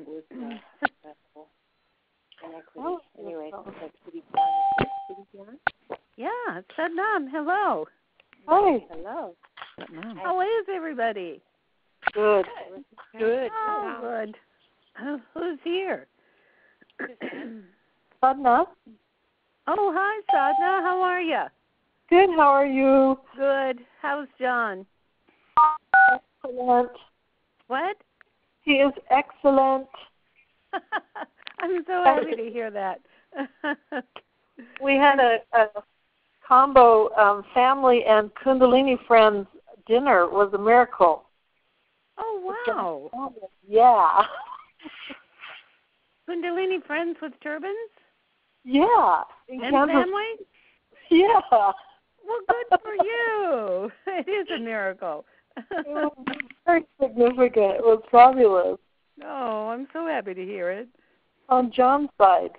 with inequity. Oh, Anyway, oh. it's like Siri Gian. Yeah, Satnam, hello. Hi. Hello. How is everybody? Good. Good. Oh, good. Who's here? Sadna. Oh, hi, Sadna. How are you? Good. How are you? Good. How's John? Excellent. What? He is excellent. I'm so happy to hear that. We had a combo family and Kundalini friends dinner. It was a miracle. Oh, wow. Yeah. Kundalini friends with turbans? Yeah. And family? Yeah. Well, good for you. It is a miracle. It was very significant. It was fabulous. Oh, I'm so happy to hear it. On John's side.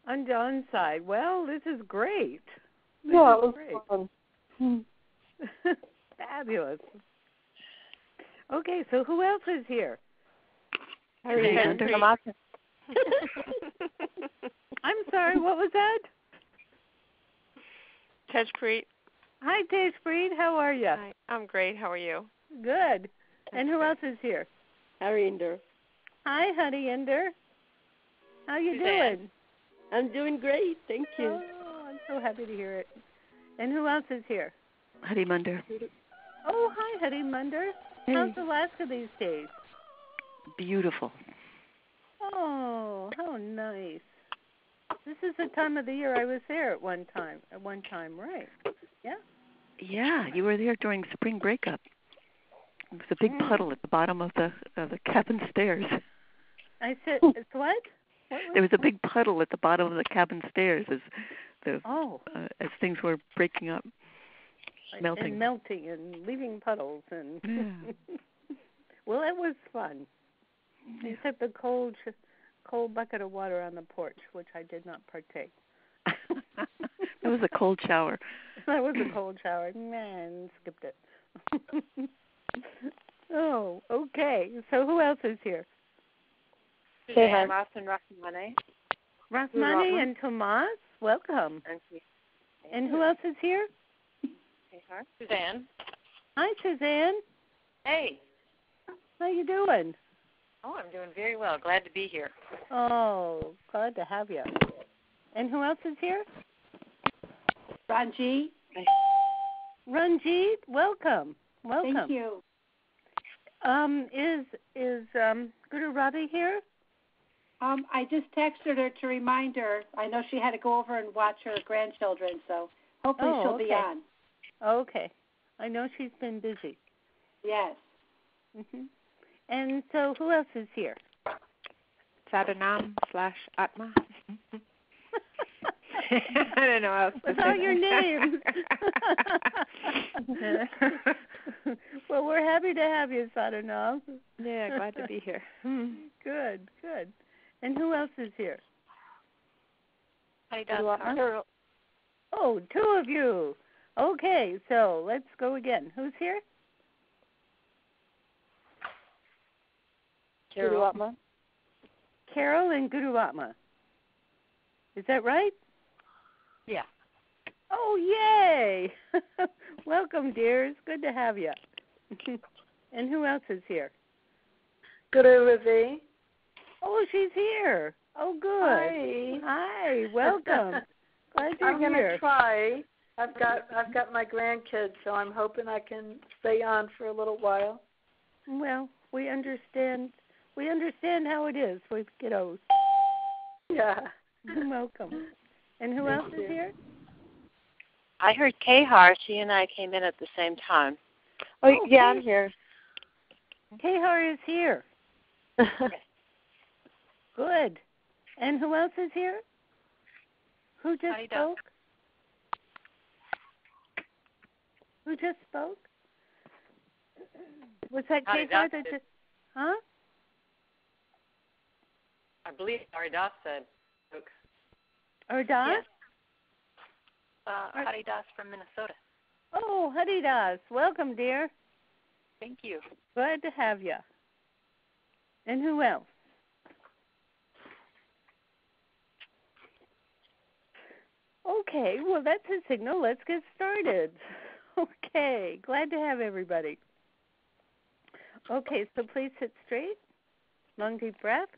On John's side. Well, this is great. This Yeah, is it was great. fun. Fabulous. Okay, so who else is here? Hurry, I'm sorry, what was that? Tejpreet. Hi, Tejpreet. How are you? Hi, I'm great. How are you? Good. And who else is here? Harinder. Hi, Harinder. How you doing? I'm doing great. Thank you. Oh, I'm so happy to hear it. And who else is here? Harimander. Oh, hi, Harimander. Hey. How's Alaska these days? Beautiful. Oh, how nice. This is the time of the year I was there at one time, right? Yeah? Yeah, you were there during spring breakup. There was a big puddle at the bottom of the cabin stairs. I said, it's what? There was a big puddle at the bottom of the cabin stairs as things were breaking up, melting. And melting and leaving puddles. And Yeah. Well, it was fun. Except the cold bucket of water on the porch, which I did not partake. It was a cold shower. That was a cold shower. Man, skipped it. Oh, okay. So who else is here? Tomas and Rahmane. Rahmane and Tomas, welcome. And who else is here? Suzanne. Hi, Suzanne. Hey. How you doing? Oh, I'm doing very well. Glad to be here. Oh, glad to have you. And who else is here? Ranjit. Ranjit, welcome. Thank you. Is Guru Radhi here? I just texted her to remind her. I know she had to go over and watch her grandchildren, so hopefully she'll be on. Okay. I know she's been busy. Yes. Mhm. And so who else is here? Sadanam / Atma. I don't know how else to Without say your that. name. Well, we're happy to have you, Sadanam. Yeah, glad to be here. Good. And who else is here? Kaur. Oh, two of you. Okay, so let's go again. Who's here? Carol. Carol and Guru Atma. Is that right? Yeah. Oh, yay! Welcome, dears. Good to have you. And who else is here? Guru Ravi. Oh, she's here. Oh, good. Hi. Welcome. Glad you're I'm going here. to try. I've got my grandkids, so I'm hoping I can stay on for a little while. Well, we understand. We understand how it is with kiddos. Yeah. Welcome. And who else is here? I heard Kahar. She and I came in at the same time. Oh, yeah, I'm here. Kahar is here. Good. And who else is here? Who just spoke? Who just spoke? Was that Kahar that just... Huh? I believe Haridas said. Ardas? Yes. Haridas from Minnesota. Oh, Haridas. Welcome, dear. Thank you. Glad to have you. And who else? Okay, well, that's a signal. Let's get started. Okay, glad to have everybody. Okay, so please sit straight. Long, deep breath.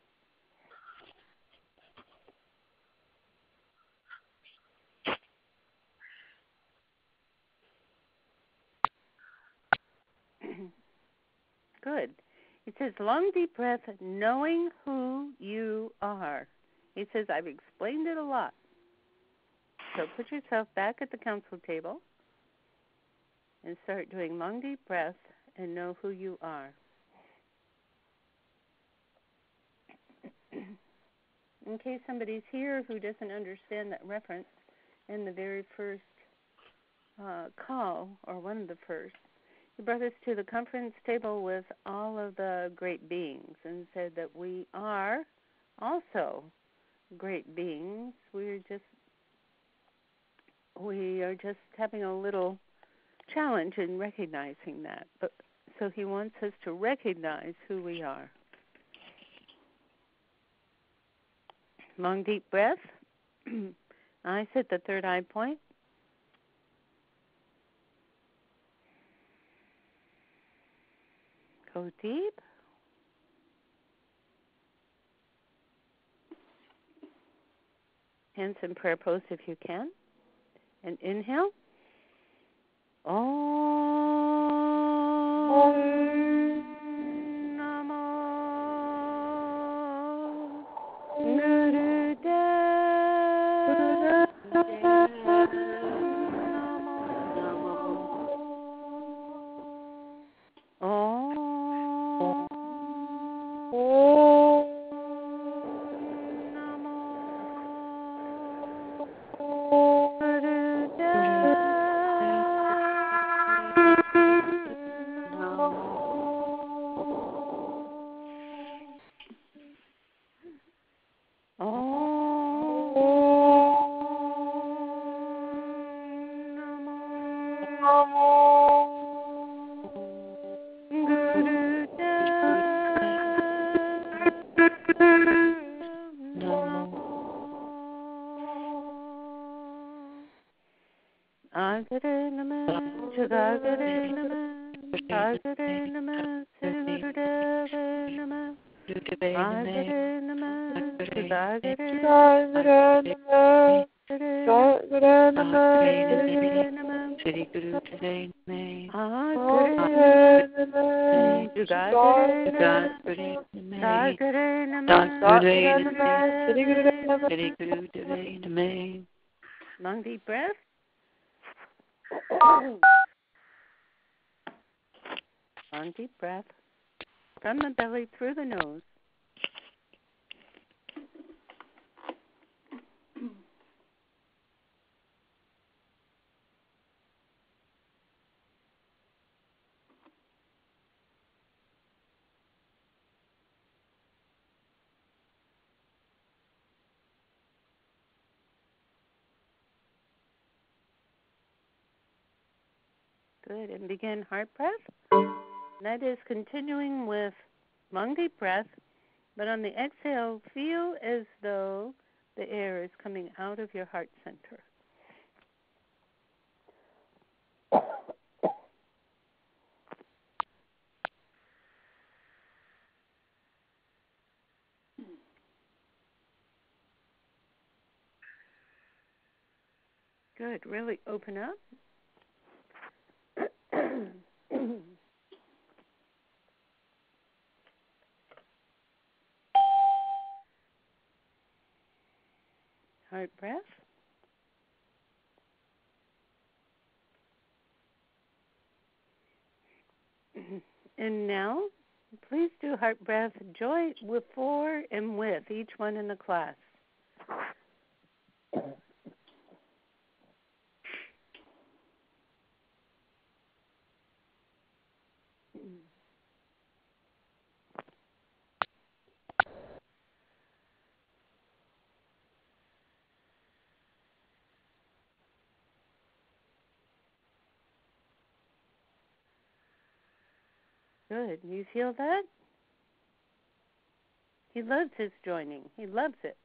Good. It says, long, deep breath, knowing who you are. It says, I've explained it a lot. So put yourself back at the council table and start doing long, deep breaths and know who you are. In case somebody's here who doesn't understand that reference, in the very first call, or one of the first, he brought us to the conference table with all of the great beings and said that we are also great beings. We are just having a little challenge in recognizing that. But so he wants us to recognize who we are. Long, deep breath. Eyes at the third eye point. Go deep. Hands in prayer pose if you can. And inhale. Om Namo Gurudev Namo. Om Namo Agare Namah, Jagagare Namah, Agare Namah, Siri Gurudeva Namah, Agare Namah, Jagagare Namah, Agare Namah, Siri Gurudeva Namah, Agare Namah, Jagagare Namah, Siri Gurudeva Namah. Long deep breath. Long deep breath from the belly through the nose. Good. And begin heart breath. That is continuing with long deep breath, but on the exhale, feel as though the air is coming out of your heart center. Good. Really open up. Heart breath. And now, please do heart breath joy with for and with each one in the class. Good. You feel that? He loves his joining. He loves it.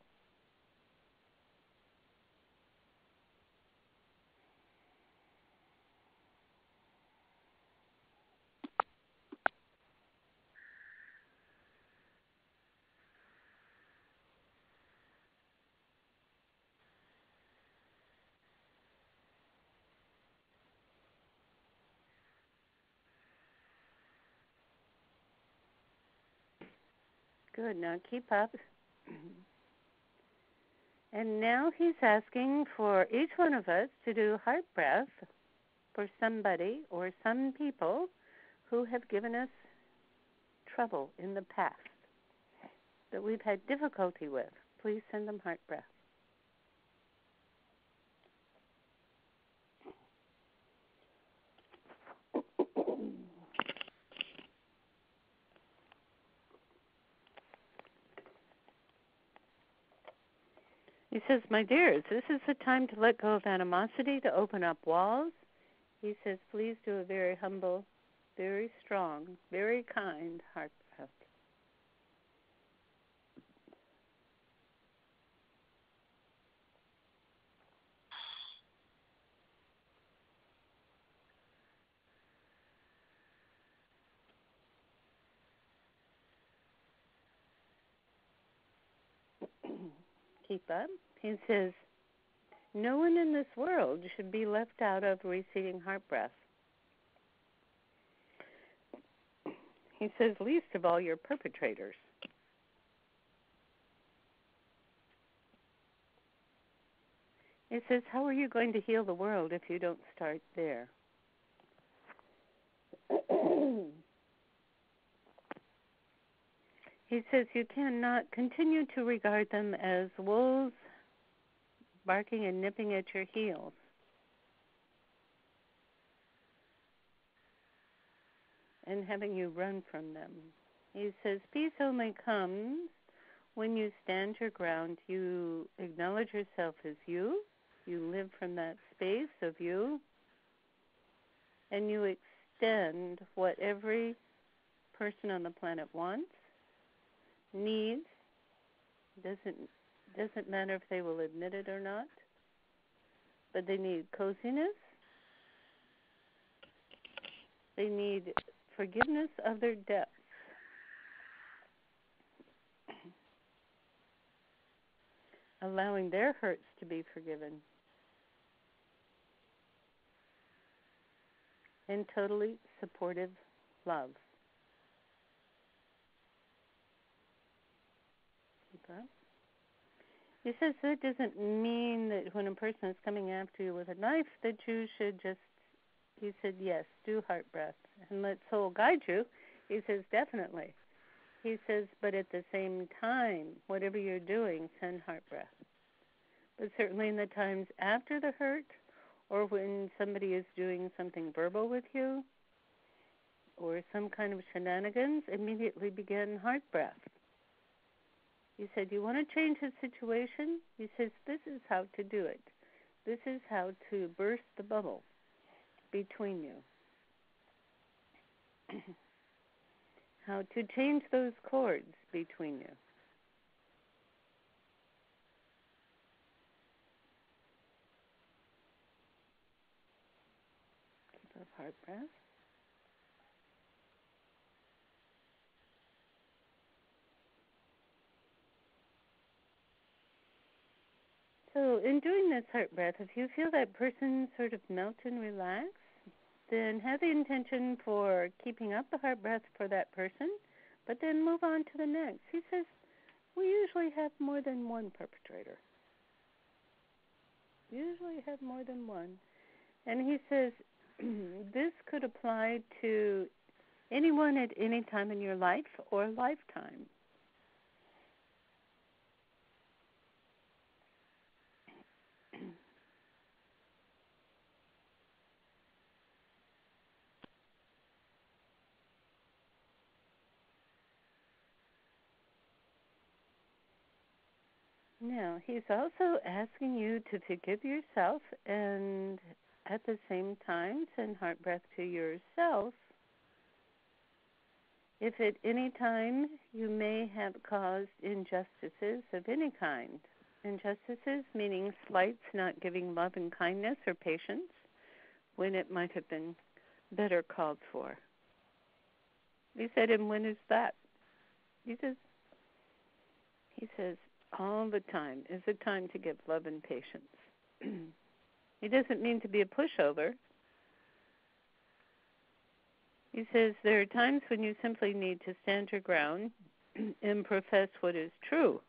Good. Now keep up. And now he's asking for each one of us to do heart breath for somebody or some people who have given us trouble in the past that we've had difficulty with. Please send them heart breath. He says, my dears, this is the time to let go of animosity, to open up walls. He says, please do a very humble, very strong, very kind heart breath. Keep up. He says, no one in this world should be left out of receiving heart breath. He says, least of all your perpetrators. He says, how are you going to heal the world if you don't start there? He says, you cannot continue to regard them as wolves barking and nipping at your heels. And having you run from them. He says, peace only comes when you stand your ground. You acknowledge yourself as you. You live from that space of you. And you extend what every person on the planet wants, needs. Doesn't matter if they will admit it or not. But they need coziness. They need forgiveness of their depths. Allowing their hurts to be forgiven. And totally supportive love. Okay. He says that doesn't mean that when a person is coming after you with a knife that you should just, he said, yes, do heart breath and let soul guide you. He says, definitely. He says, but at the same time, whatever you're doing, send heart breath. But certainly in the times after the hurt or when somebody is doing something verbal with you or some kind of shenanigans, immediately begin heart breath. He said, you want to change the situation? He says, this is how to do it. This is how to burst the bubble between you. How to change those cords between you. Keep up heart breath. So in doing this heart breath, if you feel that person sort of melt and relax, then have the intention for keeping up the heart breath for that person, but then move on to the next. He says, we usually have more than one perpetrator. Usually have more than one. And he says, this could apply to anyone at any time in your life or lifetime. Now, he's also asking you to forgive yourself and at the same time send heart breath to yourself if at any time you may have caused injustices of any kind, injustices meaning slights, not giving love and kindness or patience when it might have been better called for. He said, and when is that? He says, all the time is a time to give love and patience. He doesn't mean to be a pushover. He says there are times when you simply need to stand your ground and profess what is true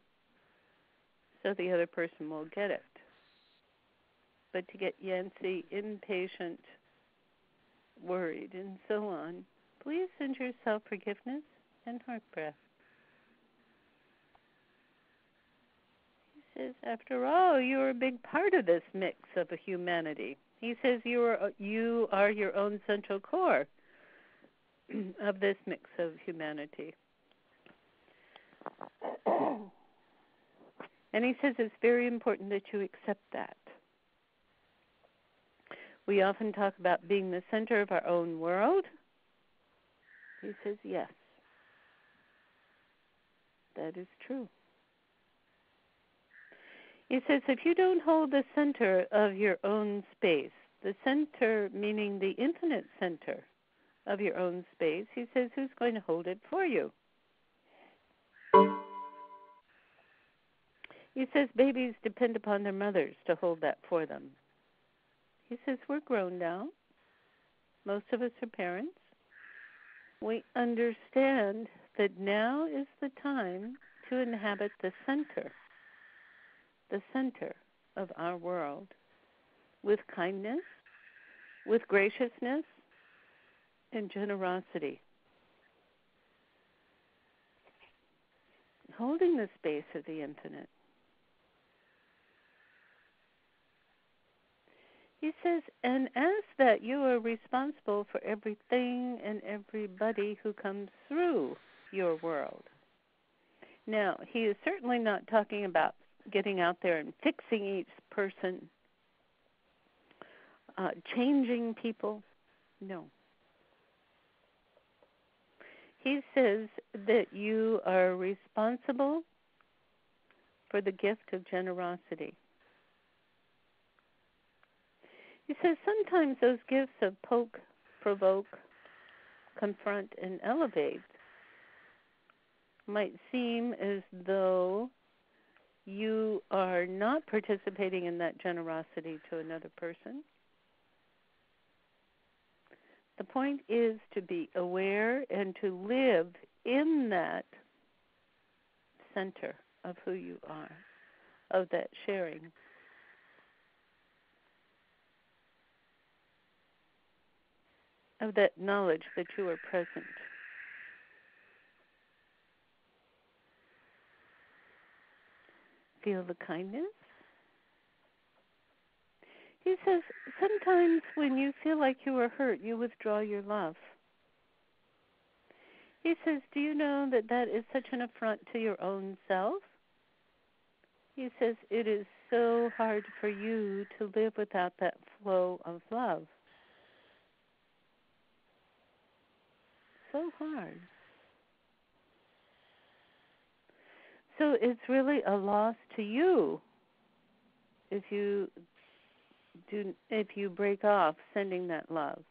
so the other person will get it. But to get Yancy impatient, worried, and so on, please send yourself forgiveness and heart breath. He says, after all, you are a big part of this mix of a humanity. He says you are your own central core of this mix of humanity. And he says it's very important that you accept that. We often talk about being the center of our own world. He says, yes, that is true. He says, if you don't hold the center of your own space, the center meaning the infinite center of your own space, he says, who's going to hold it for you? He says, babies depend upon their mothers to hold that for them. He says, we're grown now. Most of us are parents. We understand that now is the time to inhabit the center of our world with kindness, with graciousness, and generosity. Holding the space of the infinite. He says, and as that you are responsible for everything and everybody who comes through your world. Now, he is certainly not talking about getting out there and fixing each person, changing people. No. He says that you are responsible for the gift of generosity. He says sometimes those gifts of poke, provoke, confront, and elevate might seem as though you are not participating in that generosity to another person. The point is to be aware and to live in that center of who you are, of that sharing. Of that knowledge that you are present. Feel the kindness. He says, sometimes when you feel like you are hurt, you withdraw your love. He says, do you know that that is such an affront to your own self? He says, it is so hard for you to live without that flow of love. So hard. So it's really a loss to you if you break off sending that love.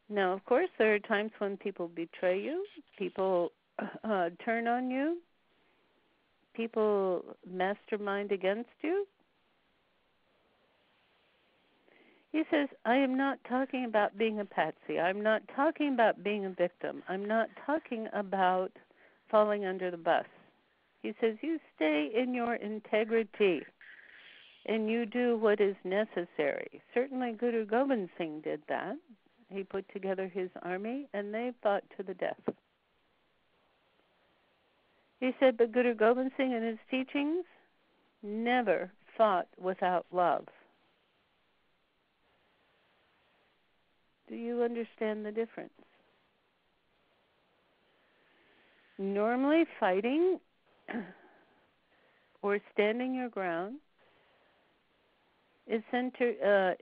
Now, of course, there are times when people betray you, people turn on you, people mastermind against you. He says, I am not talking about being a patsy. I'm not talking about being a victim. I'm not talking about falling under the bus. He says, you stay in your integrity and you do what is necessary. Certainly Guru Gobind Singh did that. He put together his army and they fought to the death. He said, but Guru Gobind Singh and his teachings never fought without love. Do you understand the difference? Normally fighting or standing your ground is centered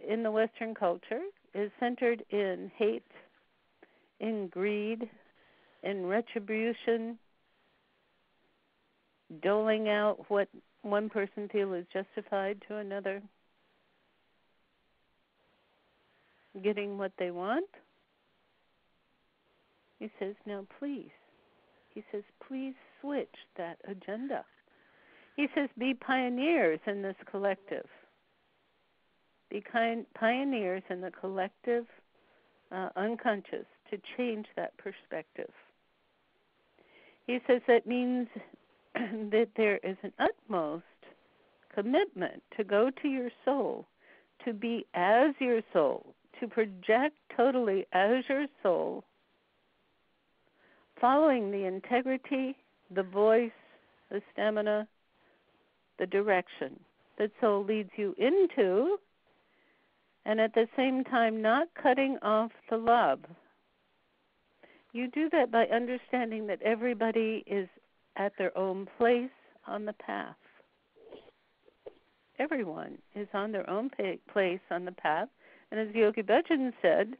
in the Western culture, is centered in hate in greed, in retribution, doling out what one person feels is justified to another, getting what they want. He says, now please. He says, please switch that agenda. He says, be pioneers in this collective. Be pioneers in the collective unconscious to change that perspective. He says that means that there is an utmost commitment to go to your soul, to be as your soul, to project totally as your soul, following the integrity, the voice, the stamina, the direction that soul leads you into, and at the same time not cutting off the love. You do that by understanding that everybody is at their own place on the path. Everyone is on their own place on the path. And as Yogi Bhajan said,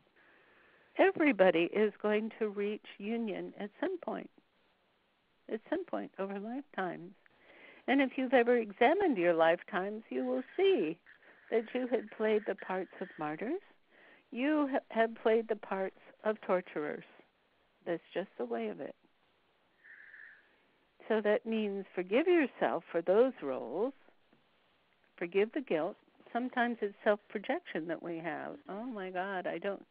everybody is going to reach union at some point over lifetimes. And if you've ever examined your lifetimes, you will see that you had played the parts of martyrs. You have played the parts of torturers. That's just the way of it. So that means forgive yourself for those roles. Forgive the guilt. Sometimes it's self-projection that we have. Oh my God, I don't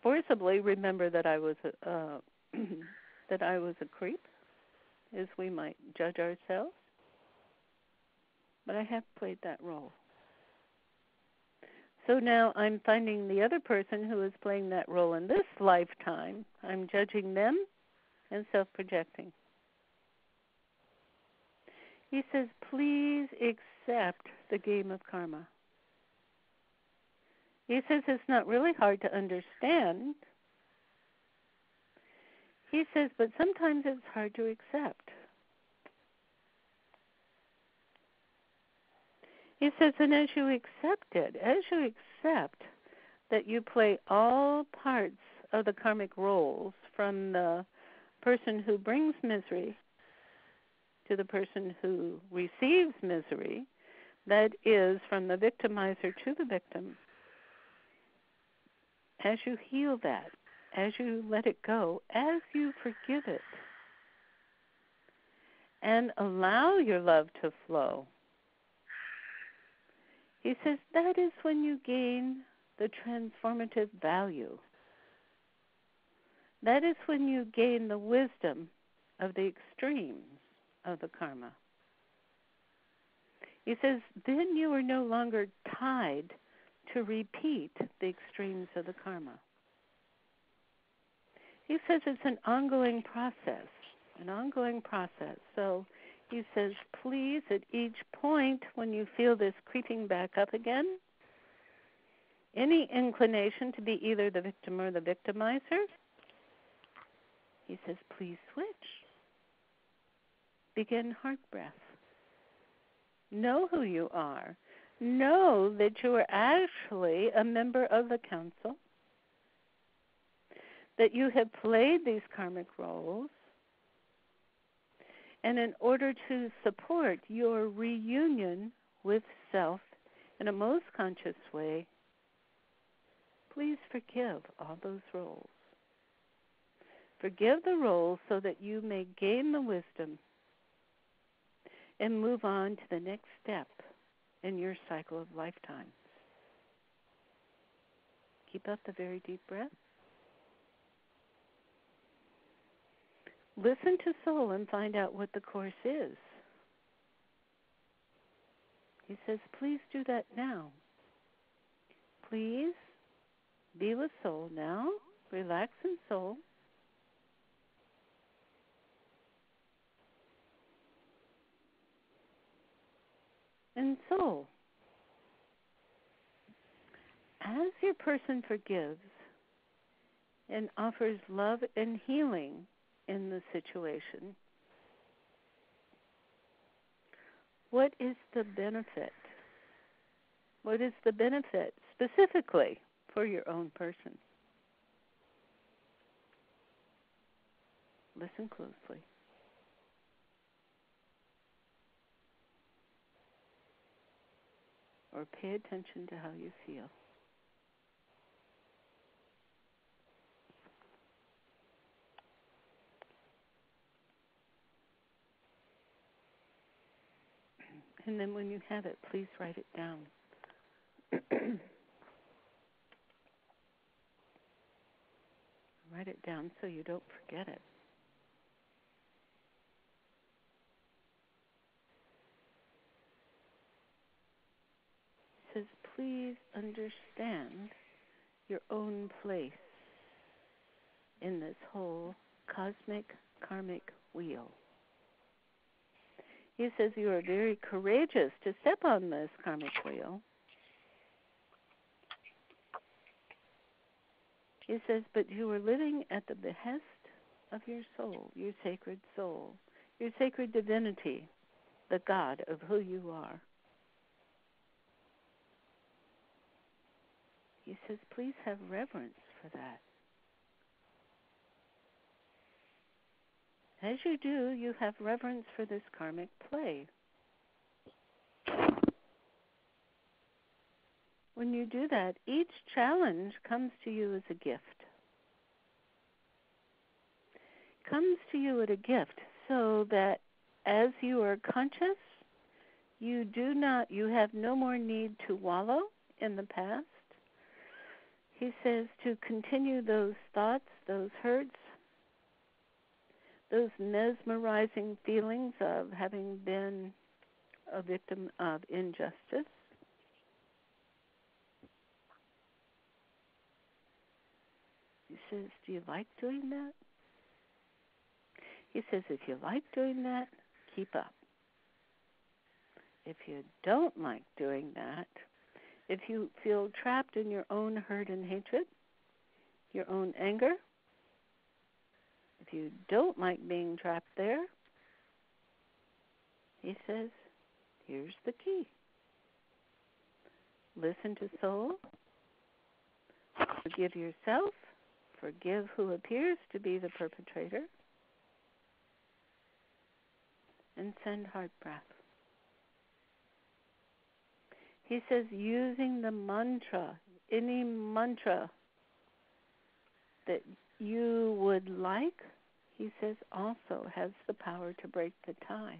forcibly remember that I was a creep, as we might judge ourselves. But I have played that role. So now I'm finding the other person who is playing that role in this lifetime. I'm judging them and self-projecting. He says, please accept the game of karma. He says it's not really hard to understand. He says, but sometimes it's hard to accept. He says, and as you accept it, as you accept that you play all parts of the karmic roles, from the person who brings misery to the person who receives misery, that is, from the victimizer to the victim, as you heal that, as you let it go, as you forgive it, and allow your love to flow, he says that is when you gain the transformative value. That is when you gain the wisdom of the extremes of the karma. He says then you are no longer tied to repeat the extremes of the karma. He says it's an ongoing process. So he says, please, at each point when you feel this creeping back up again, any inclination to be either the victim or the victimizer, he says, please switch. Begin heart breath. Know who you are. Know that you are actually a member of the council, that you have played these karmic roles, and in order to support your reunion with self in a most conscious way, please forgive all those roles. Forgive the roles so that you may gain the wisdom and move on to the next step in your cycle of lifetimes. Keep up the very deep breath. Listen to soul and find out what the course is. He says, please do that now. Please be with soul now. Relax in soul. And soul, as your person forgives and offers love and healing in the situation, what is the benefit? What is the benefit specifically for your own person? Listen closely. Or pay attention to how you feel. And then when you have it, please write it down. Write it down so you don't forget it. It says, please understand your own place in this whole cosmic karmic wheel. He says you are very courageous to step on this karmic wheel. He says, but you are living at the behest of your soul, your sacred soul, your sacred divinity, the God of who you are. He says, please have reverence for that. As you do, you have reverence for this karmic play. When you do that, each challenge comes to you as a gift. Comes to you as a gift so that as you are conscious, you have no more need to wallow in the past. He says to continue those thoughts, those hurts, those mesmerizing feelings of having been a victim of injustice. He says, do you like doing that? He says, if you like doing that, keep up. If you don't like doing that, if you feel trapped in your own hurt and hatred, your own anger, if you don't like being trapped there, he says, here's the key. Listen to soul. Forgive yourself. Forgive who appears to be the perpetrator. And send heart breath. He says, using the mantra, any mantra that you would like, he says, also has the power to break the tie.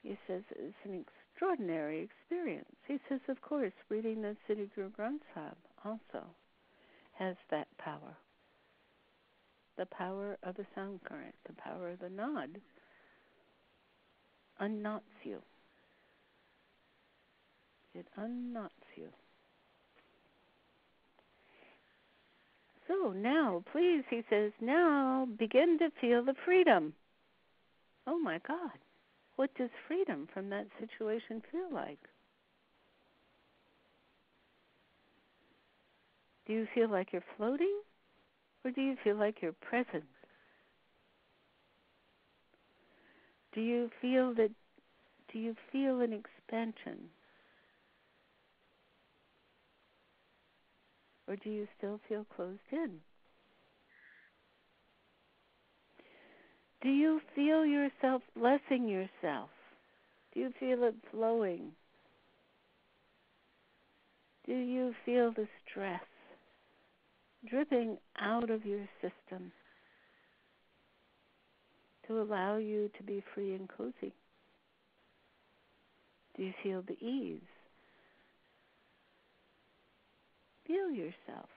He says it's an extraordinary experience. He says, of course, reading the Siri Gian Kaur also has that power. The power of the sound current, the power of the nod, unknots you. It unknots you. So now, please, he says, now begin to feel the freedom. Oh my God, what does freedom from that situation feel like? Do you feel like you're floating? Or do you feel like you're present? Do you feel an expansion? Or do you still feel closed in? Do you feel yourself blessing yourself? Do you feel it flowing? Do you feel the stress dripping out of your system to allow you to be free and cozy? Do you feel the ease? Feel yourself.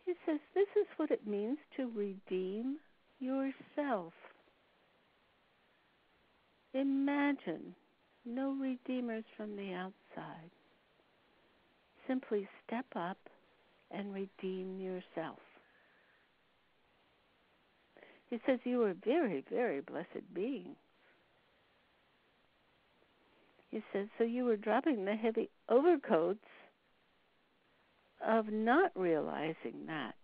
He says this is what it means to redeem yourself. Imagine no redeemers from the outside. Simply step up and redeem yourself. He says you are very, very blessed beings. He says, so you were dropping the heavy overcoats of not realizing that.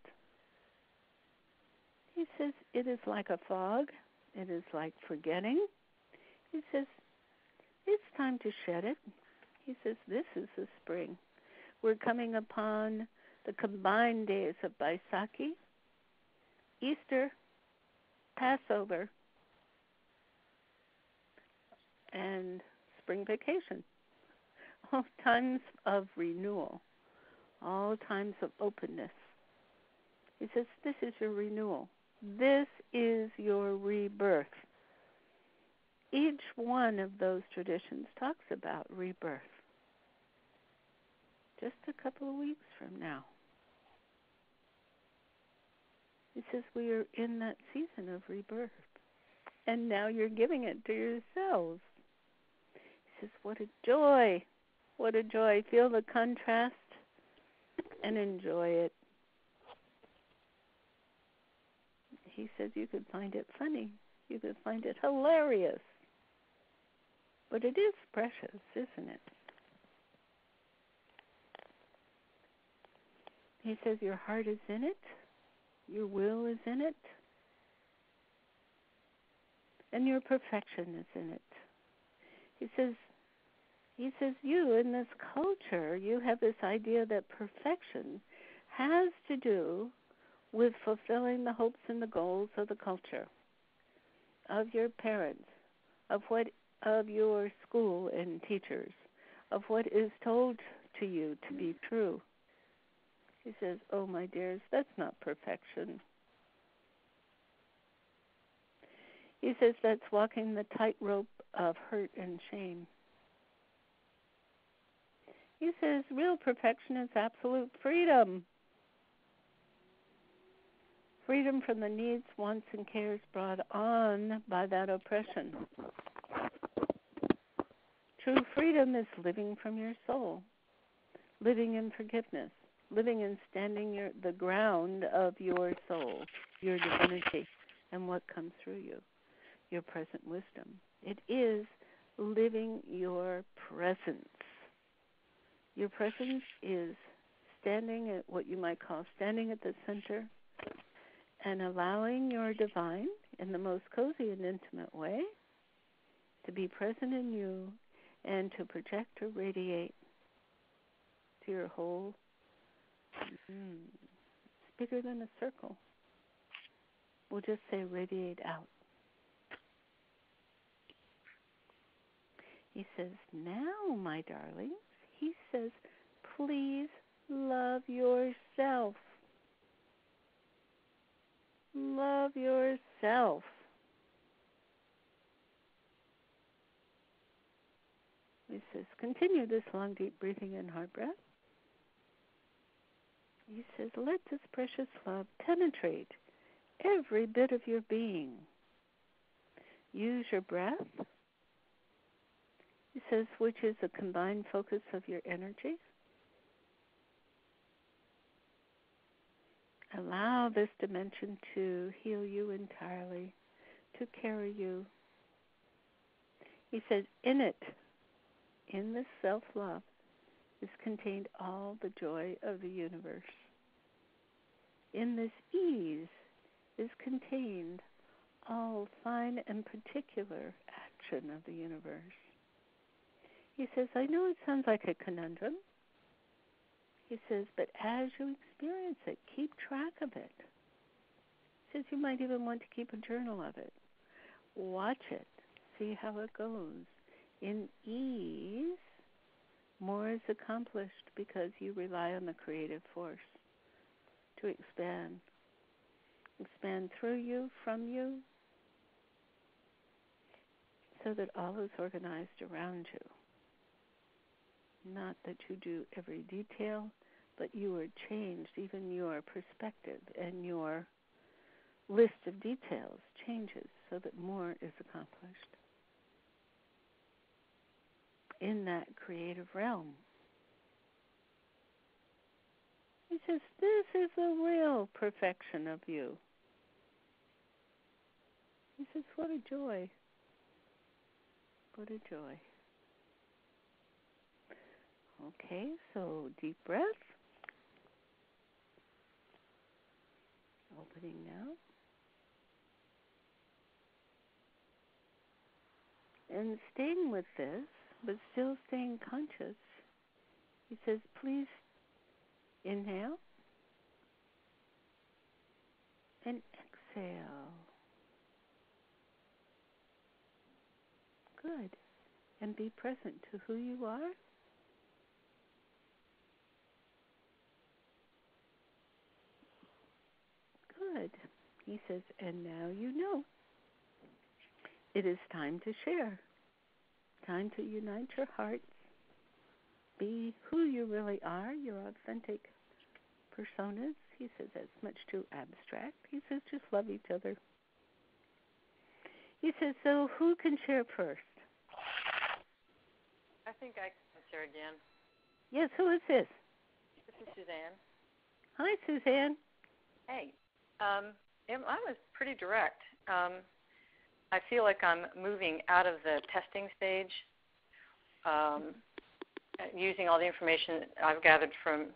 He says, it is like a fog. It is like forgetting. He says, it's time to shed it. He says, this is the spring. we're coming upon the combined days of Baisakhi, Easter, Passover, and spring vacation. All times of renewal, all times of openness. He says, this is your renewal. This is your rebirth. Each one of those traditions talks about rebirth. Just a couple of weeks from now. He says we are in that season of rebirth. And now you're giving it to yourselves. He says, what a joy. What a joy. Feel the contrast and enjoy it. He says you could find it funny. You could find it hilarious. But it is precious, isn't it? He says your heart is in it. Your will is in it. And your perfection is in it. He says you, in this culture, you have this idea that perfection has to do with fulfilling the hopes and the goals of the culture, of your parents, of your school and teachers, of what is told to you to be true. He says, oh, my dears, that's not perfection. He says that's walking the tightrope of hurt and shame. He says real perfection is absolute freedom. Freedom from the needs, wants, and cares brought on by that oppression. True freedom is living from your soul, living in forgiveness, living and standing the ground of your soul, your divinity, and what comes through you, your present wisdom. It is living your presence. Your presence is standing at what you might call standing at the center and allowing your divine in the most cozy and intimate way to be present in you and to project or radiate to your whole. It's bigger than a circle. We'll just say radiate out. He says, now, my darlings, he says, please love yourself. Love yourself. He says, continue this long, deep breathing and heart breath. He says, let this precious love penetrate every bit of your being. Use your breath. He says, which is a combined focus of your energy. Allow this dimension to heal you entirely, to carry you. He says, in it, in this self-love, is contained all the joy of the universe. In this ease is contained all fine and particular action of the universe. He says, I know it sounds like a conundrum. He says, but as you experience it, keep track of it. He says you might even want to keep a journal of it. Watch it. See how it goes. In ease, more is accomplished because you rely on the creative force to expand. Expand through you, from you, so that all is organized around you. Not that you do every detail, but you are changed. Even your perspective and your list of details changes so that more is accomplished in that creative realm. He says, this is the real perfection of you. He says, what a joy. What a joy. Okay, so deep breath. Opening now. And staying with this, but still staying conscious, he says, please Inhale. And exhale. Good. And be present to who you are. Good. He says, and now you know. It is time to share. Time to unite your hearts. Be who you really are, your authentic personas. He says that's much too abstract. He says just love each other. He says, so who can share first? I think I can share again. Yes, who is this? This is Suzanne. Hi, Suzanne. Hey. I was pretty direct. I feel like I'm moving out of the testing stage, using all the information I've gathered from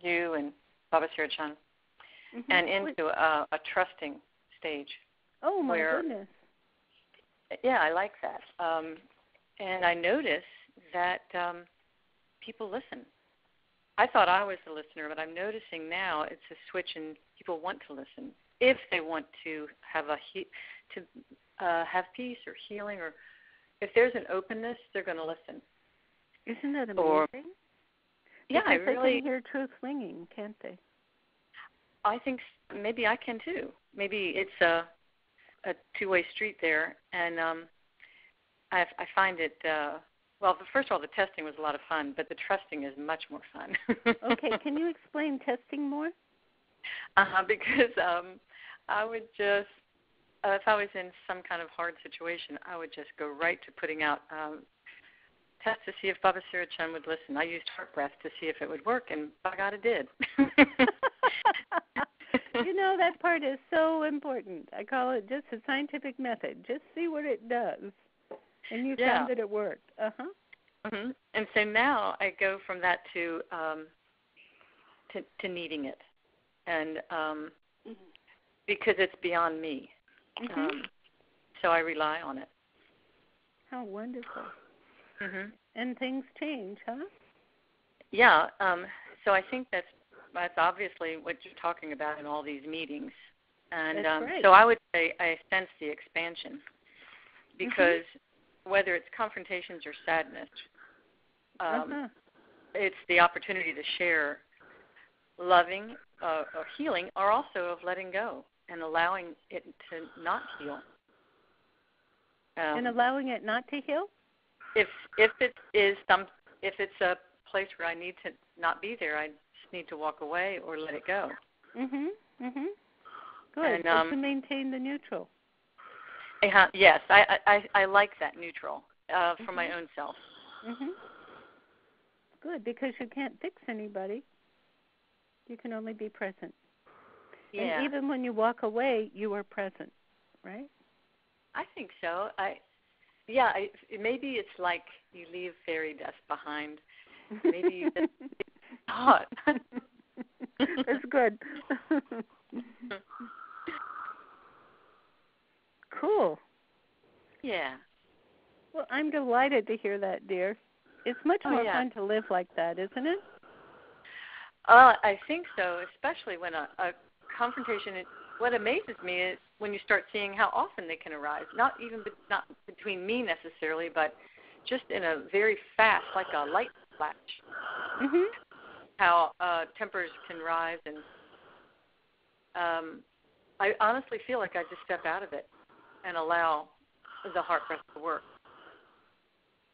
you and Baba Siri Chand, and into a trusting stage. Oh, my goodness. Yeah, I like that. And I notice that people listen. I thought I was the listener, but I'm noticing now it's a switch and people want to listen if they want to have have peace or healing, or if there's an openness, they're going to listen. Isn't that amazing? Yeah, I really. They can hear truth ringing, can't they? I think maybe I can too. Maybe it's a two-way street there, and I find it. Well, first of all, the testing was a lot of fun, but the trusting is much more fun. Okay, can you explain testing more? Because I would just, if I was in some kind of hard situation, I would just go right to putting out tests to see if Baba Siri Chand would listen. I used heart breath to see if it would work, and by God, it did. You know, that part is so important. I call it just a scientific method. Just see what it does. And you found that it worked. And so now I go from that to needing it, and because it's beyond me, so I rely on it. How wonderful! And things change, huh? Yeah. So I think that's obviously what you're talking about in all these meetings, and so I would say I sense the expansion because. Whether it's confrontations or sadness, it's the opportunity to share loving or healing, or also of letting go and allowing it to not heal. And allowing it not to heal? If it is if it's a place where I need to not be there, I just need to walk away or let it go. Good. And, to maintain the neutral. Yes, I like that neutral for my own self. Good, because you can't fix anybody. You can only be present. Yeah. And even when you walk away, you are present, right? I think so. Maybe it's like you leave fairy dust behind. Maybe you just thought. That's good. Cool. Yeah. Well, I'm delighted to hear that, dear. It's much more fun to live like that, isn't it? I think so, especially when a confrontation, what amazes me is when you start seeing how often they can arise, not between me necessarily, but just in a very fast, like a light flash, how tempers can rise. And I honestly feel like I just step out of it and allow the heart breath to work.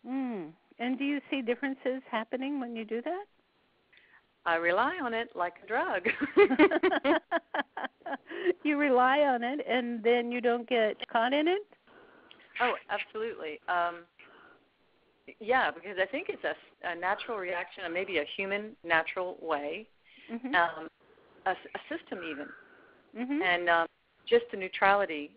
And do you see differences happening when you do that? I rely on it like a drug. You rely on it, and then you don't get caught in it? Oh, absolutely. Yeah, because I think it's a natural reaction, or maybe a human natural way, a system even. And just the neutrality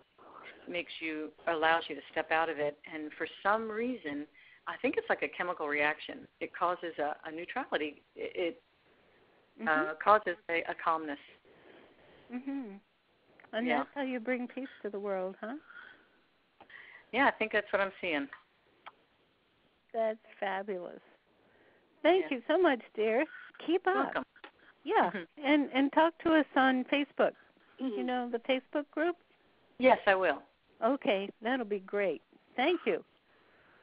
allows you to step out of it. And for some reason, I think it's like a chemical reaction. It causes a neutrality. It causes a calmness. And that's how you bring peace to the world, huh? Yeah, I think that's what I'm seeing. That's fabulous. Thank you so much, dear. Keep up. Welcome. Yeah, and talk to us on Facebook. You know the Facebook group? Yes, I will. Okay, that'll be great. Thank you.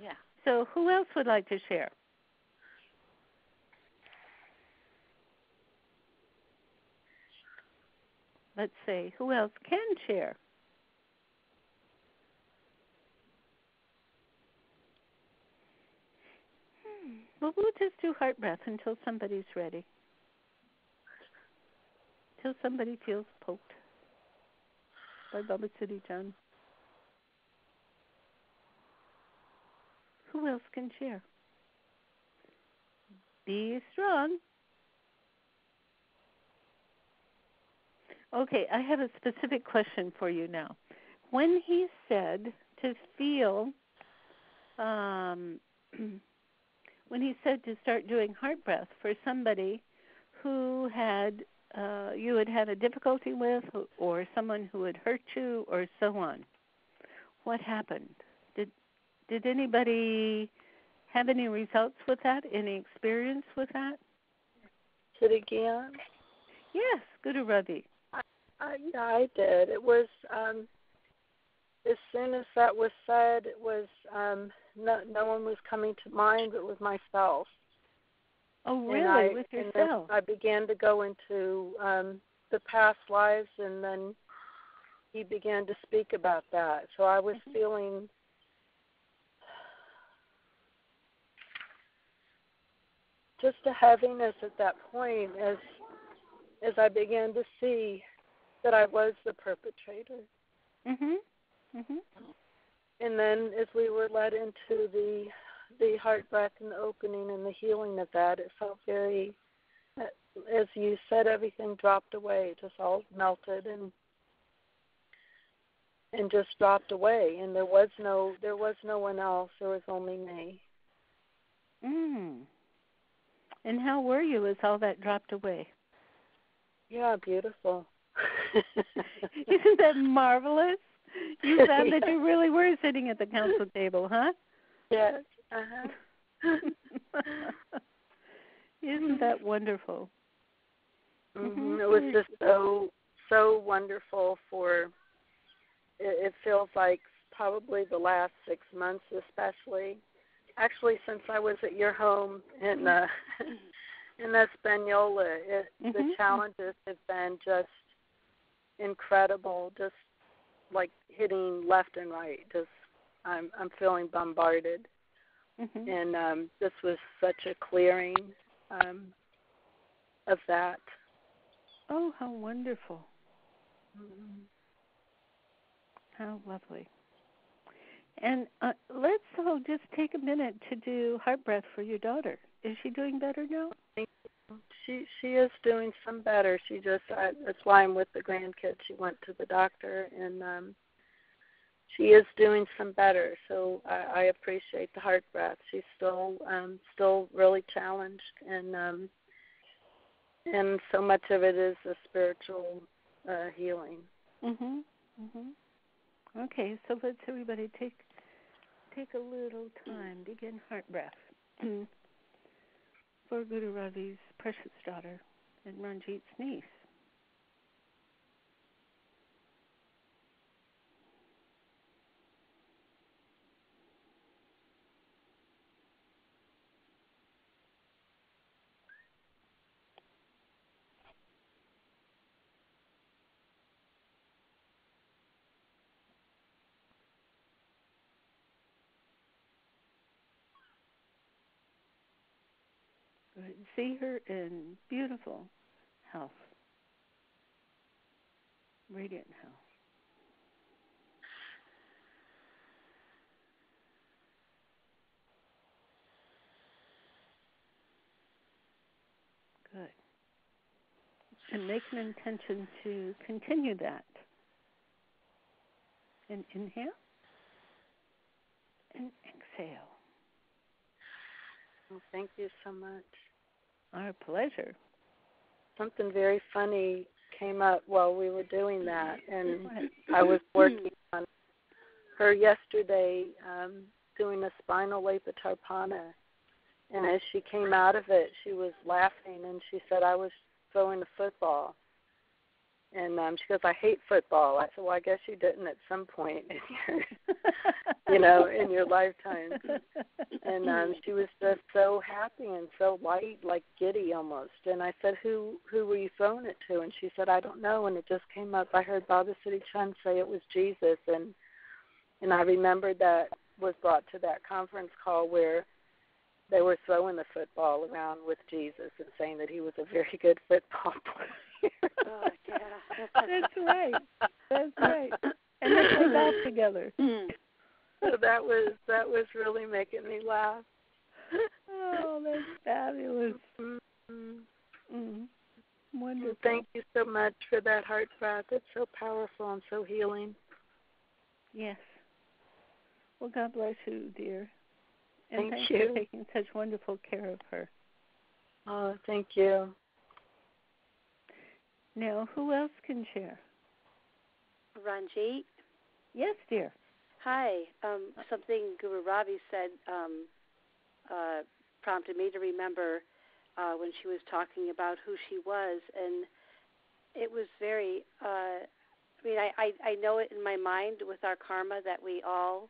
Yeah. So who else would like to share? Let's see, who else can share? Well, we'll just do heart breath until somebody's ready. Till somebody feels poked by Baba Siri Chand. Who else can share? Be strong. Okay, I have a specific question for you now. When he said to feel, when he said to start doing heart breath for somebody who had you had a difficulty with, or someone who had hurt you, or so on, what happened? Did anybody have any results with that? Any experience with that? It again? Yes, Guru Ravi. Yeah, I did. It was as soon as that was said, it was no one was coming to mind but with myself. Oh, really? With yourself? And I began to go into the past lives, and then he began to speak about that. So I was feeling just a heaviness at that point as I began to see that I was the perpetrator. And then as we were led into the heart breath and the opening and the healing of that, it felt very, as you said, everything dropped away, just all melted and just dropped away. And there was no one else. There was only me. And how were you as all that dropped away? Yeah, beautiful. Isn't that marvelous? You found that you really were sitting at the council table, huh? Yes. Isn't that wonderful? It was just so wonderful it feels like probably the last 6 months especially. Actually, since I was at your home in Espanola, the challenges have been just incredible, just like hitting left and right. Just I'm feeling bombarded, and this was such a clearing of that. Oh, how wonderful! How lovely. And let's all just take a minute to do heart breath for your daughter. Is she doing better now? She is doing some better. She just that's why I'm with the grandkids. She went to the doctor, and she is doing some better. So I appreciate the heart breath. She's still really challenged, and so much of it is a spiritual healing. Okay, so let's everybody take a little time. Begin heart breath for Guru Ravi's precious daughter and Ranjit's niece. Good. See her in beautiful health, radiant health. Good. And make an intention to continue that. And inhale and exhale. Well, thank you so much. Our pleasure. Something very funny came up while we were doing that, and I was working on her yesterday doing a spinal lapitarpana, and as she came out of it, she was laughing, and she said, I was throwing the football. And she goes, I hate football. I said, well, I guess you didn't at some point in your, in your lifetime. And she was just so happy and so light, like giddy almost. And I said, who were you throwing it to? And she said, I don't know. And it just came up. I heard Baba Siri Chand say it was Jesus. And I remembered that was brought to that conference call where they were throwing the football around with Jesus and saying that he was a very good football player. Oh, yeah. That's right. That's right. And they played golf together. So that was really making me laugh. Oh, that's fabulous. Mm-hmm. Wonderful. Thank you so much for that heart breath. It's so powerful and so healing. Yes. Well, God bless you, dear. And thank you you for taking such wonderful care of her. Oh, thank you. Now, who else can share? Ranjit? Yes, dear. Hi. Something Guru Ravi said prompted me to remember when she was talking about who she was, and it was very, I know it in my mind with our karma that we all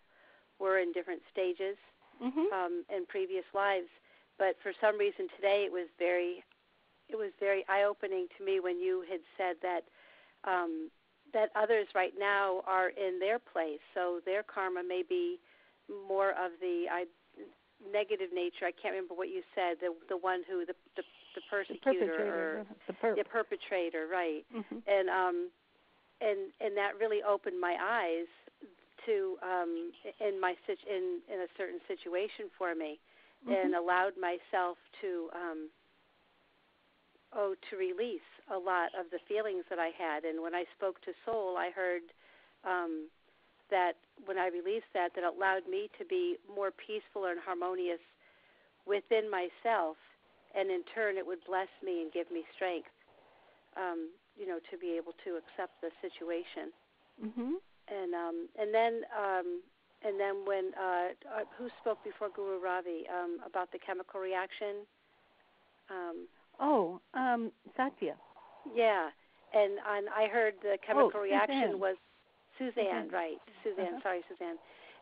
were in different stages in previous lives, but for some reason today it was very eye-opening to me when you had said that that others right now are in their place, so their karma may be more of the negative nature. I can't remember what you said. The one who the persecutor the perpetrator, right? And that really opened my eyes to in a certain situation for me, and allowed myself to release a lot of the feelings that I had. And when I spoke to Soul, I heard that when I released that it allowed me to be more peaceful and harmonious within myself, and in turn it would bless me and give me strength, to be able to accept the situation. And then when who spoke before Guru Ravi about the chemical reaction? Satya. Yeah, and I heard the chemical reaction Suzanne. was Suzanne, right? Suzanne, sorry, Suzanne.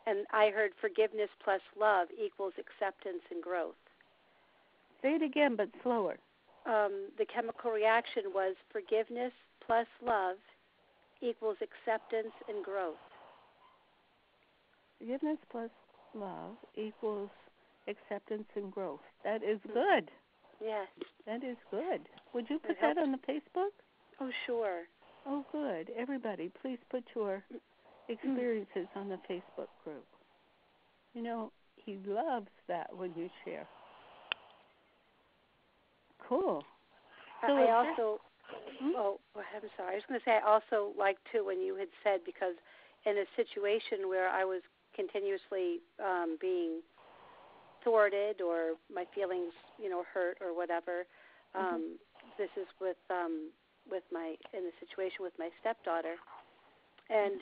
And I heard forgiveness plus love equals acceptance and growth. Say it again, but slower. The chemical reaction was forgiveness plus love equals acceptance and growth. Forgiveness plus love equals acceptance and growth. That is good. Yes. That is good. Would you put that on the Facebook? Oh, sure. Oh, good. Everybody, please put your experiences on the Facebook group. He loves that when you share. Cool. So I also, I'm sorry. I was going to say I also like, too, when you had said, because in a situation where I was continuously being thwarted or my feelings, hurt or whatever, this is with the situation with my stepdaughter. And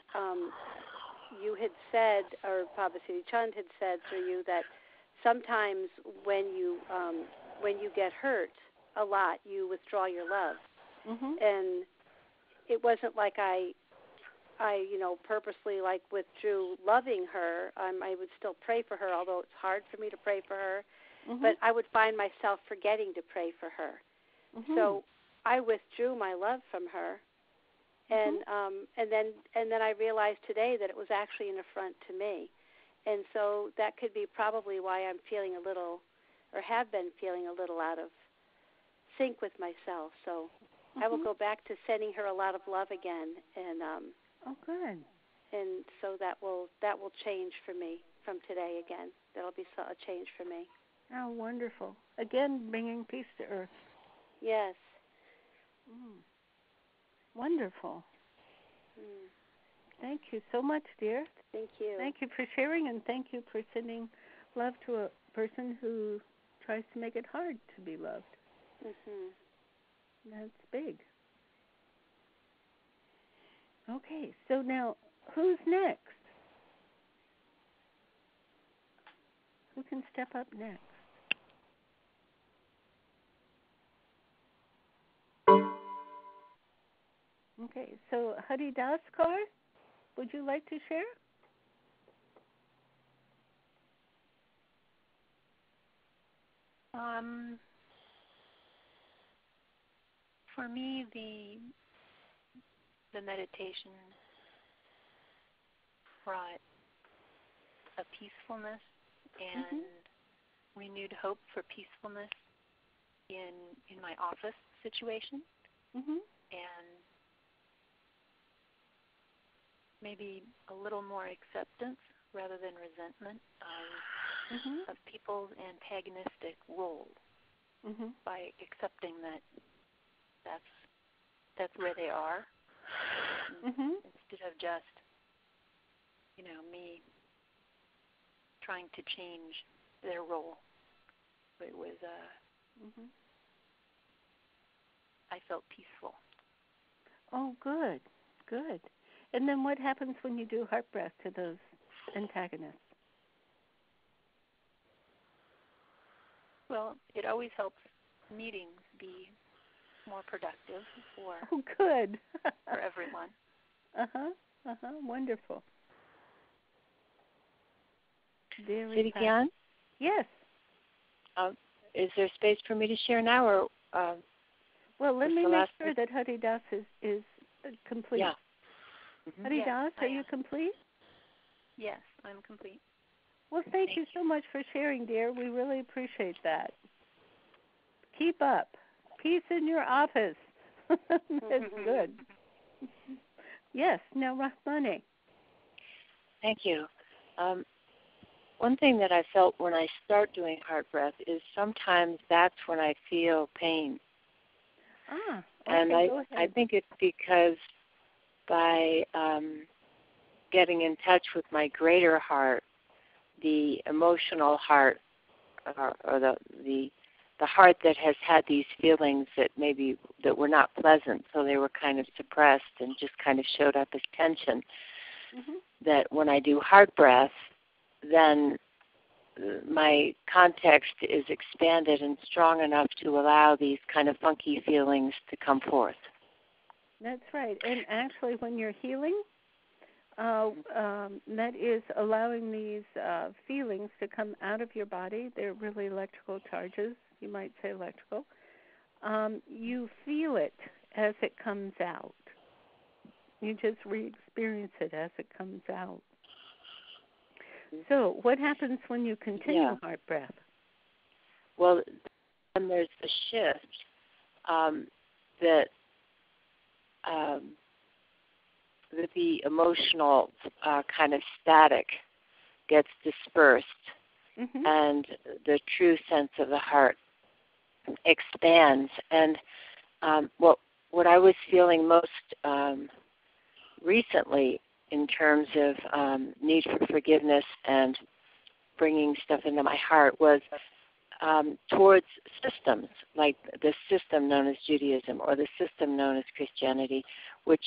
you had said, or Baba Siri Chand had said through you, that sometimes when you get hurt a lot, you withdraw your love. And it wasn't like I purposely withdrew loving her. I would still pray for her, although it's hard for me to pray for her. But I would find myself forgetting to pray for her. So I withdrew my love from her, and then I realized today that it was actually an affront to me, and so that could be probably why I'm feeling a little, or have been feeling a little out of sync with myself. So I will go back to sending her a lot of love again, and good. And so that will change for me from today again. That'll be a change for me. Oh, wonderful. Again, bringing peace to earth. Yes. Wonderful. Thank you so much, dear. Thank you. Thank you for sharing, and thank you for sending love to a person who tries to make it hard to be loved. That's big. Okay, so now, who's next? Who can step up next? Okay, so Hari Das Kaur, would you like to share? For me, the meditation brought a peacefulness and renewed hope for peacefulness in my office situation, and maybe a little more acceptance rather than resentment of people's antagonistic roles by accepting that that's where they are, instead of just me trying to change their role. It was I felt peaceful. Oh, good. And then what happens when you do heart breath to those antagonists? Well, it always helps meetings be more productive for good. for everyone. Wonderful. Siri Gian? Yes. Is there space for me to share now, or? Well, let me make sure that Hari Das is complete. Yeah. Hari Das, are you complete? Yes, I'm complete. Well, thank you so much for sharing, dear. We really appreciate that. Keep up. Peace in your office. That's good. Yes, now Rahmani. Thank you. One thing that I felt when I start doing heart breath is sometimes that's when I feel pain. Okay, and I think it's because by getting in touch with my greater heart, the emotional heart, or the heart that has had these feelings that were not pleasant, so they were kind of suppressed and just kind of showed up as tension, that when I do heart breath, then my context is expanded and strong enough to allow these kind of funky feelings to come forth. That's right. And actually, when you're healing, that is allowing these feelings to come out of your body. They're really electrical charges. You might say electrical. You feel it as it comes out. You just re-experience it as it comes out. So what happens when you continue heart breath? Well, then there's the shift that the emotional kind of static gets dispersed, and the true sense of the heart expands. And what I was feeling most recently in terms of need for forgiveness and bringing stuff into my heart was towards systems, like the system known as Judaism or the system known as Christianity, which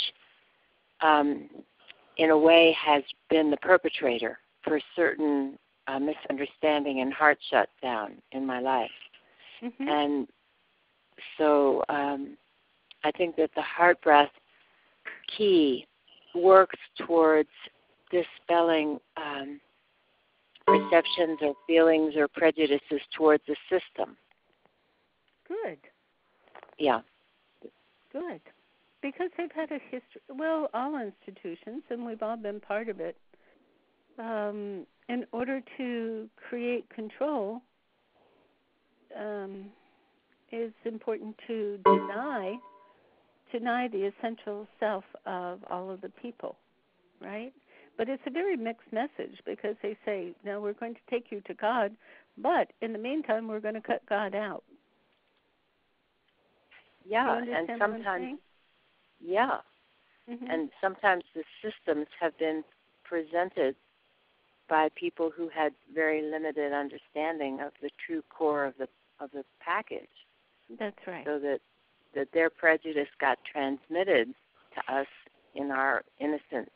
in a way has been the perpetrator for certain misunderstanding and heart shutdown in my life. And so I think that the heart breath key works towards dispelling perceptions or feelings or prejudices towards the system. Good. Yeah. Good. Because they've had a history, well, all institutions, and we've all been part of it, in order to create control, it's important to deny the essential self of all of the people, right? But it's a very mixed message because they say, no, we're going to take you to God, but in the meantime, we're going to cut God out. Yeah, and sometimes, and sometimes the systems have been presented by people who had very limited understanding of the true core of the package. That's right. So that their prejudice got transmitted to us in our innocent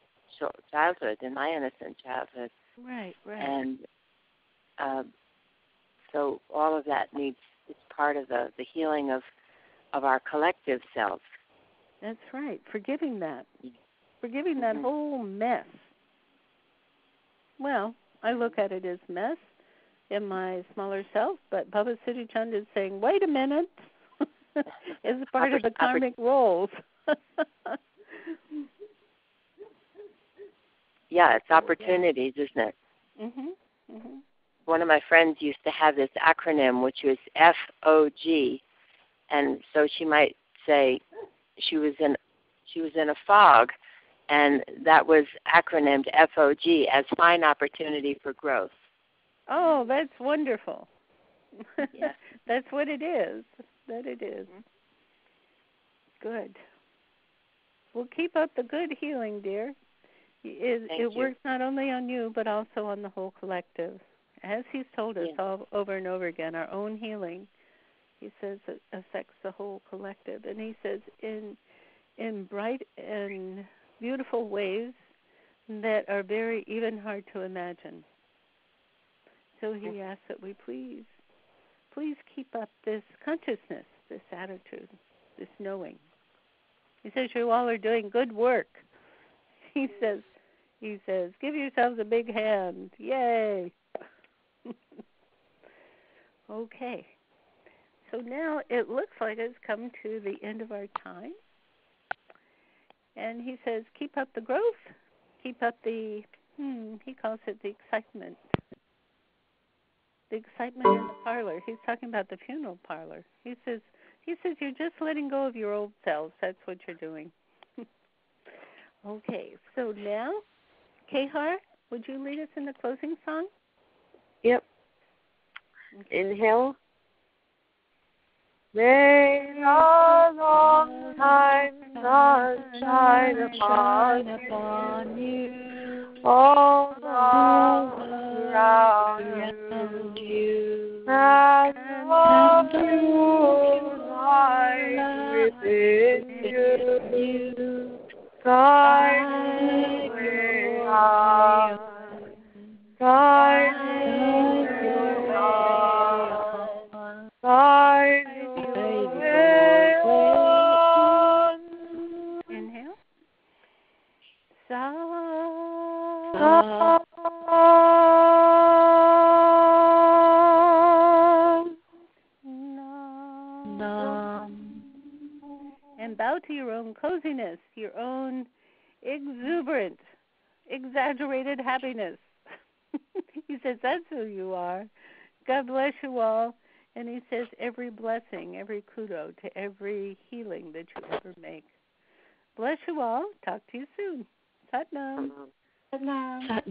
childhood, in my innocent childhood. Right. And so all of that is part of the healing of our collective self. That's right. Forgiving that whole mess. Well, I look at it as mess in my smaller self, but Baba Siri Chand is saying, wait a minute, it's part of the karmic roles. Yeah, it's opportunities, isn't it? One of my friends used to have this acronym, which was FOG, and so she might say she was in a fog, and that was acronymed FOG as Fine Opportunity for Growth. Oh, that's wonderful. Yes. That's what it is. That it is. Good. Well, keep up the good healing, dear. It works not only on you, but also on the whole collective. As he's told us all over and over again, our own healing, he says, it affects the whole collective. And he says in bright and beautiful ways that are very even hard to imagine. So he asks that we please keep up this consciousness, this attitude, this knowing. He says you all are doing good work. He says, give yourselves a big hand. Yay. Okay. So now it looks like it's come to the end of our time. And he says, keep up the growth. Keep up the, he calls it the excitement. The excitement in the parlor. He's talking about the funeral parlor. He says you're just letting go of your old selves. That's what you're doing. Okay, so now, Kehar, would you lead us in the closing song? Yep. Okay. Inhale. May a long time sun shine upon you, all around you, and the blue light within you, guide me on, guide me on, guide me on. Inhale. And bow to your own coziness, your own exuberant, exaggerated happiness. He says that's who you are. God bless you all. And he says every blessing, every kudo to every healing that you ever make. Bless you all. Talk to you soon. Sat Nam. Sat Nam.